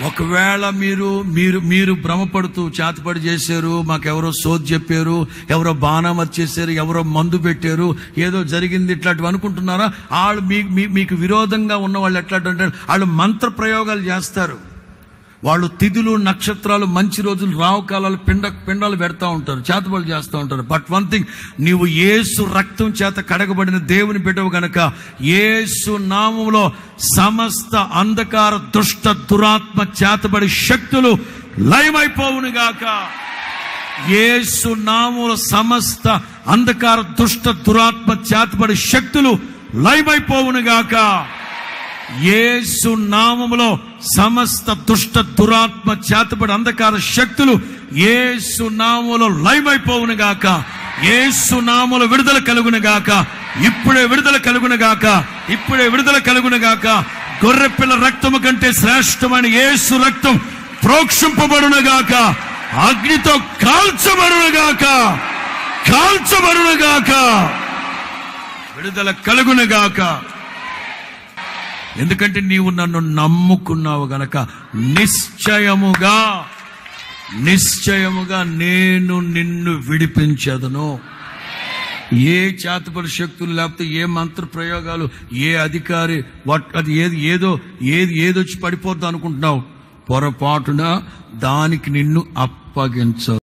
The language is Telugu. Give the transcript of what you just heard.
ఒకవేళ మీరు భ్రమపడుతూ చేతపడి చేశారు, మాకెవరో సోది చెప్పారు, ఎవరో బాణామతి చేశారు, ఎవరో మందు పెట్టారు, ఏదో జరిగింది ఇట్లాంటివి అనుకుంటున్నారా? వాళ్ళు మీకు విరోధంగా ఉన్న వాళ్ళు ఎట్లాంటి వాళ్ళు మంత్ర ప్రయోగాలు చేస్తారు. వాళ్ళు తిథులు నక్షత్రాలు మంచి రోజులు రావు కాలాలు పిండాలు పెడతా ఉంటారు, చేతబడులు చేస్తూ ఉంటారు. బట్ వన్ థింగ్, నీవు యేసు రక్తం చేత కడగబడిన దేవుని బిడ్డవు గనక యేసు నామములో సమస్త అంధకార దుష్ట దురాత్మ చేతబడి శక్తులు లయమైపోవునుగాక. యేసు నామములో సమస్త అంధకార దుష్ట దురాత్మ చేతబడి శక్తులు లయమైపోవునుగాక. యేసు నామములో సమస్త దుష్ట దురాత్మ చేతబడి అంధకార శక్తులు యేసు నామములో లయమైపోవునుగాక. యేసు నామములో విడుదల కలుగునుగాక. ఇప్పుడే విడుదల కలుగునుగాక. ఇప్పుడే విడుదల కలుగునుగాక. గొర్రెపిల్ల రక్తము కంటే శ్రేష్టమైన యేసు రక్తం ప్రోక్షింపబడునుగాక. అగ్నితో కాల్చబడునుగాక. కాల్చబడునుగాక. విడుదల కలుగునుగాక. ఎందుకంటే నీవు నన్ను నమ్ముకున్నావు గనక నిశ్చయముగా నేను నిన్ను విడిపించదును. ఏ చేతబడి శక్తులు లేకపోతే ఏ మంత్ర ప్రయోగాలు, ఏ అధికారి అది ఏదొచ్చి పడిపోద్ది అనుకుంటున్నావు, పొరపాటున దానికి నిన్ను అప్పగించ